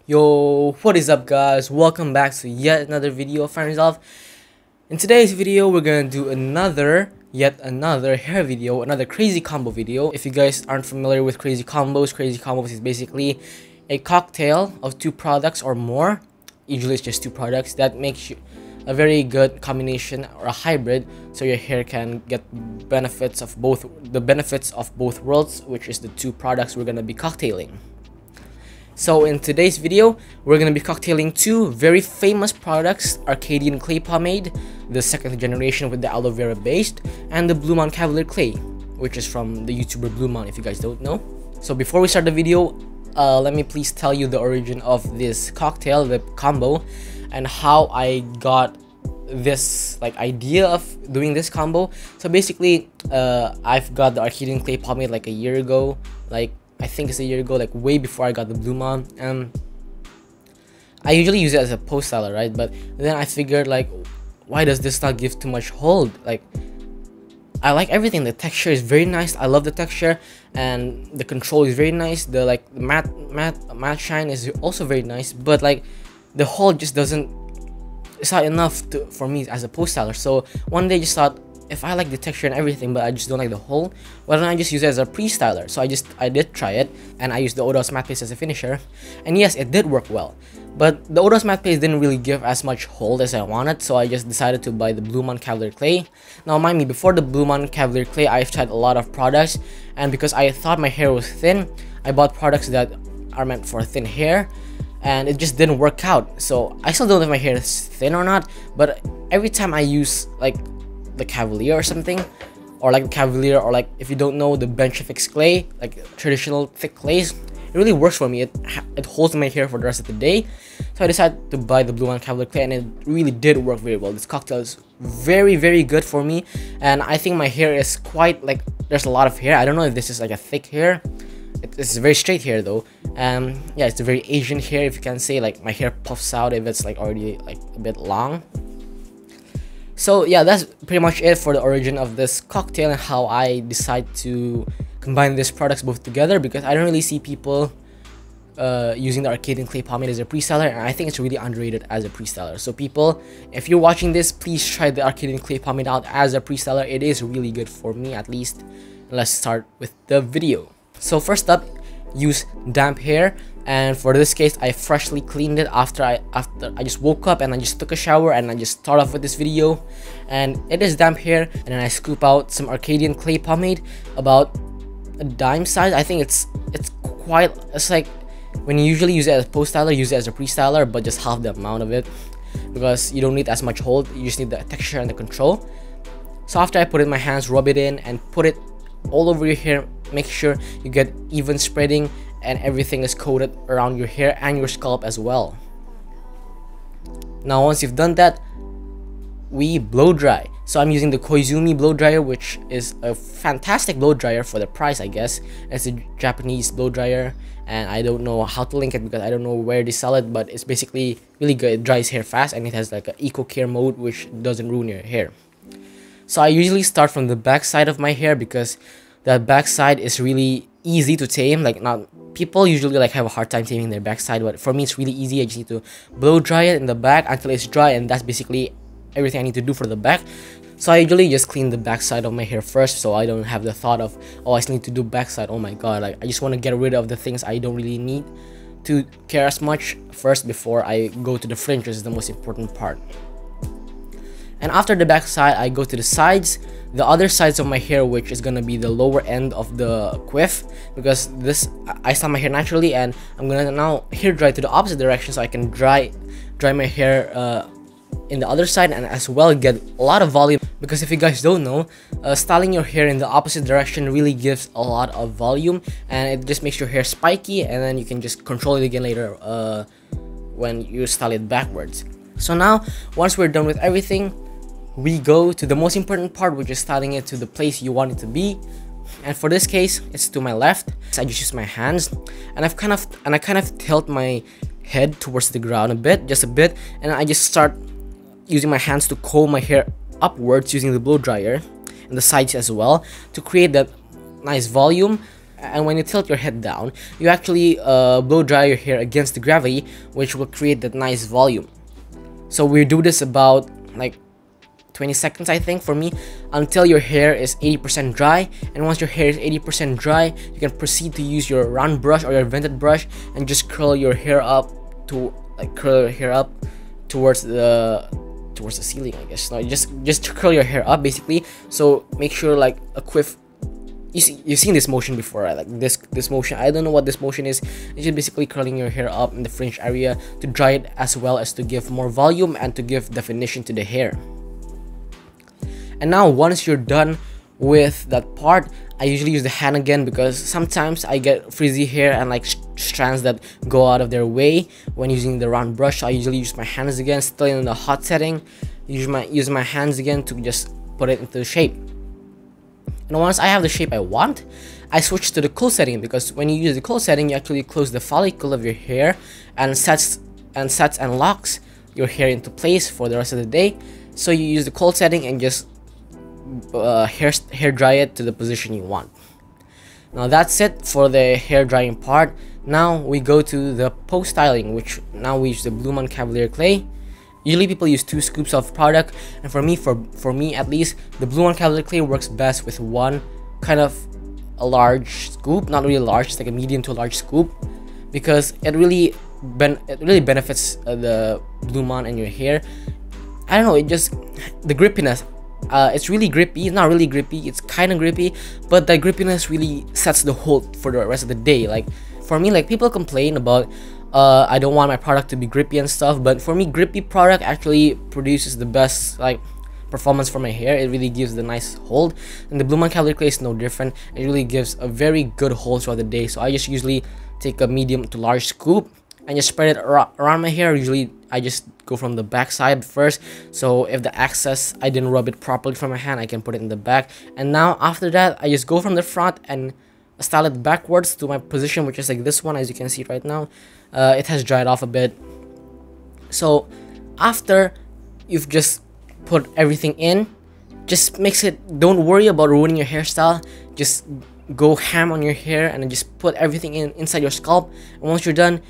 Yo, what is up guys? Welcome back to yet another video of Find Resolve. In today's video, we're gonna do yet another hair video, another crazy combo video. If you guys aren't familiar with crazy combos is basically a cocktail of two products or more. Usually it's just two products that makes you a very good combination or a hybrid, so your hair can get benefits of both worlds, which is the two products we're gonna be cocktailing. So in today's video, we're going to be cocktailing two very famous products, Arcadian clay pomade, the second generation with the aloe vera based, and the Blumaan Cavalier clay, which is from the YouTuber Blumaan, if you guys don't know. So before we start the video, let me please tell you the origin of this cocktail, the combo, and how I got this idea of doing this combo. So basically, I've got the Arcadian clay pomade like a year ago, I think it's a year ago, way before I got the Blumaan. I usually use it as a post styler, right? But then I figured, why does this not give too much hold? I like everything. The texture is very nice. I love the texture, and the control is very nice. The matte shine is also very nice. But the hold just doesn't. It's not enough for me as a post styler. So one day I just thought, if I like the texture and everything, but I just don't like the hole, why don't I just use it as a pre-styler? So I did try it, and I used the Odos matte paste as a finisher, and yes, it did work well. But the Odos matte paste didn't really give as much hold as I wanted, so I just decided to buy the Blumaan Cavalier clay. Now mind me, before the Blumaan Cavalier clay, I've tried a lot of products, and because I thought my hair was thin, I bought products that are meant for thin hair, and it just didn't work out. So I still don't know if my hair is thin or not, but every time I use the Cavalier or something, or the Cavalier, or if you don't know, the bench fix clay, traditional thick clays, it really works for me. It holds my hair for the rest of the day. So I decided to buy the Blumaan Cavalier clay, and it really did work very well. This cocktail is very good for me, and I think my hair is quite there's a lot of hair. I don't know if this is a thick hair. It's very straight hair though, and yeah, it's a very Asian hair, if you can say. My hair puffs out if it's already a bit long. So yeah, that's pretty much it for the origin of this cocktail and how I decide to combine these products both together, because I don't really see people using the Arcadian clay pomade as a pre-styler, and I think it's really underrated as a pre-styler. So people, if you're watching this, please try the Arcadian clay pomade out as a pre-styler. It is really good for me, at least. Let's start with the video. So first up, use damp hair, and for this case I freshly cleaned it after I just woke up, and I just took a shower, and I just start off with this video, and it is damp hair. And then I scoop out some Arcadian clay pomade, about a dime size. I think it's when you usually use it as a post styler, use it as a pre-styler, but just half the amount of it, because you don't need as much hold. You just need the texture and the control. So after I put it in my hands, rub it in and put it all over your hair. Make sure you get even spreading, and everything is coated around your hair and your scalp as well. Now once you've done that, we blow dry. So I'm using the Koizumi blow dryer, which is a fantastic blow dryer for the price, I guess. It's a Japanese blow dryer, and I don't know how to link it because I don't know where they sell it, but it's basically really good. It dries hair fast, and it has an eco care mode which doesn't ruin your hair. So I usually start from the back side of my hair, because the back side is really easy to tame. Not people usually have a hard time taming their backside, but for me it's really easy. I just need to blow dry it in the back until it's dry, and that's basically everything I need to do for the back. So I usually just clean the backside of my hair first, so I don't have the thought of, oh, I still need to do backside. Oh my god, I just want to get rid of the things I don't really need to care as much first before I go to the fringe, which is the most important part. And after the back side, I go to the sides, the other sides of my hair, which is gonna be the lower end of the quiff, because I style my hair naturally, and I'm gonna now hair dry to the opposite direction, so I can dry my hair in the other side, and as well get a lot of volume. Because if you guys don't know, styling your hair in the opposite direction really gives a lot of volume, and it just makes your hair spiky, and then you can just control it again later when you style it backwards. So now, once we're done with everything, we go to the most important part, which is styling it to the place you want it to be. And for this case, it's to my left. So I just use my hands, and I kind of tilt my head towards the ground just a bit, and I just start using my hands to comb my hair upwards using the blow dryer, and the sides as well, to create that nice volume. and when you tilt your head down, you actually blow dry your hair against the gravity, which will create that nice volume. So we do this about like 20 seconds, I think, for me, until your hair is 80% dry. And once your hair is 80% dry, you can proceed to use your round brush or your vented brush and just curl your hair up towards the ceiling, I guess. No, just curl your hair up basically. So make sure like a quiff. You've seen this motion before, right? Like this motion. I don't know what this motion is. It's just basically curling your hair up in the fringe area to dry it, as well as to give more volume and to give definition to the hair. And now once you're done with that part, I usually use the hand again, because sometimes I get frizzy hair and like strands that go out of their way when using the round brush. So I usually use my hands again, still in the hot setting. Use my hands again to just put it into shape. And once I have the shape I want, I switch to the cool setting, because when you use the cool setting, you actually close the follicle of your hair and sets and locks your hair into place for the rest of the day. So you use the cold setting and just hair dry it to the position you want. Now that's it for the hair drying part. Now we go to the post styling, which now we use the Blumaan Cavalier clay. Usually people use 2 scoops of product, and for me at least, the Blumaan Cavalier clay works best with one kind of a large scoop, not really large, it's like a medium to large scoop, because it really benefits the Blumaan in your hair. I don't know, it just, the grippiness, it's really grippy. It's not really grippy, it's kind of grippy, but the grippiness really sets the hold for the rest of the day. Like for me, like people complain about I don't want my product to be grippy and stuff, but for me, grippy product actually produces the best like performance for my hair. It really gives the nice hold, and the Blumaan Cavalier clay is no different. It really gives a very good hold throughout the day. So I just usually take a medium to large scoop and just spread it around my hair. Usually I just go from the back side first, so if the excess I didn't rub it properly from my hand, I can put it in the back. And now after that, I just go from the front and style it backwards to my position, which is like this one. As you can see right now, it has dried off a bit. So after you've just put everything in, just mix it. Don't worry about ruining your hairstyle. Just go ham on your hair and then just put everything inside your scalp. And once you're done,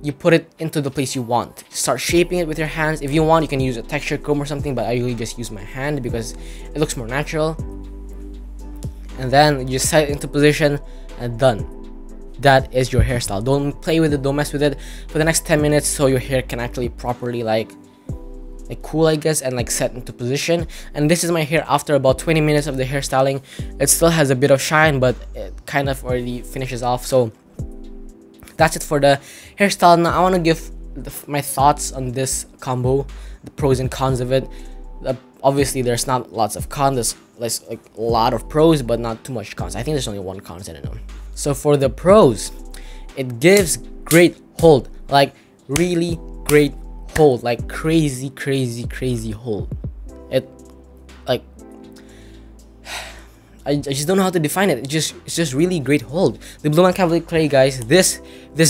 you put it into the place you want. Start shaping it with your hands. If you want, you can use a texture comb or something, but I usually just use my hand because it looks more natural. And then you just set it into position and done. That is your hairstyle. Don't play with it, don't mess with it for the next 10 minutes, so your hair can actually properly like cool, I guess, and like set into position. And this is my hair after about 20 minutes of the hairstyling. It still has a bit of shine, but it kind of already finishes off. So that's it for the hairstyle. Now I want to give my thoughts on this combo, the pros and cons of it. Obviously there's not lots of cons, there's like a lot of pros, but not too much cons. I think there's only one con, I don't know. So for the pros, it gives great hold, like really great hold, like crazy hold. It like I just don't know how to define it. It's just really great hold. The Blumaan Cavalier clay, guys, this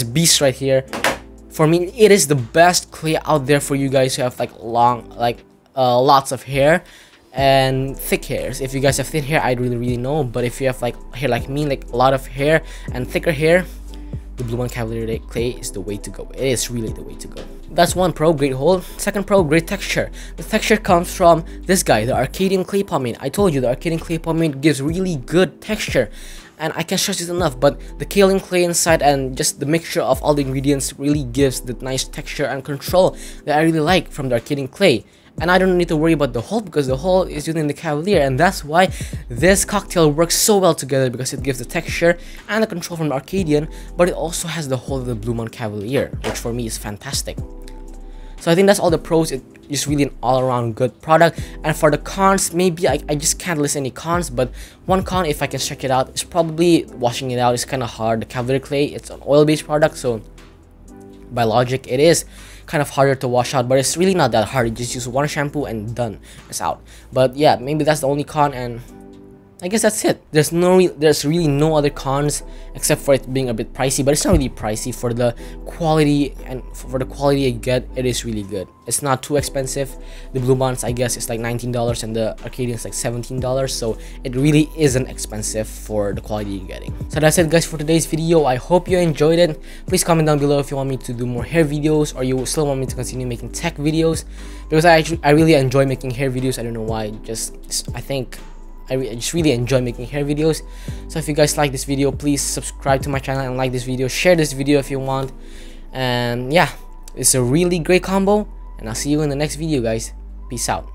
beast right here, for me, it is the best clay out there for you guys who have like long, like lots of hair and thick hairs. If you guys have thin hair, I really know, but if you have like hair like me, like a lot of hair and thicker hair, the Blumaan Cavalier clay is the way to go. It is really the way to go. That's one pro, great hold. Second pro, great texture. The texture comes from this guy, the Arcadian clay pomade. I told you the Arcadian clay pomade gives really good texture, and I can't stress this enough, but the kaolin clay inside and just the mixture of all the ingredients really gives the nice texture and control that I really like from the Arcadian clay. And I don't need to worry about the hold because the hold is using the Cavalier, and that's why this cocktail works so well together, because it gives the texture and the control from the Arcadian, but it also has the hold of the Blumaan Cavalier, which for me is fantastic. So I think that's all the pros. It's just really an all-around good product. And for the cons, maybe I just can't list any cons, but one con, if I can stretch it out, is probably washing it out is kind of hard. The Cavalier clay, it's an oil-based product, so by logic it is kind of harder to wash out, but it's really not that hard. You just use one shampoo and done, it's out. But yeah, maybe that's the only con. And I guess that's it. There's really no other cons except for it being a bit pricey, but it's not really pricey for the quality, and for the quality I get, it is really good. It's not too expensive. The Blumaans, I guess, is like $19 and the Arcadian is like $17, so it really isn't expensive for the quality you're getting. So that's it guys for today's video. I hope you enjoyed it. Please comment down below if you want me to do more hair videos, or you still want me to continue making tech videos, because I really enjoy making hair videos. I don't know why, I just really enjoy making hair videos. So if you guys like this video, please subscribe to my channel and like this video. Share this video if you want. And yeah, it's a really great combo, and I'll see you in the next video guys. Peace out.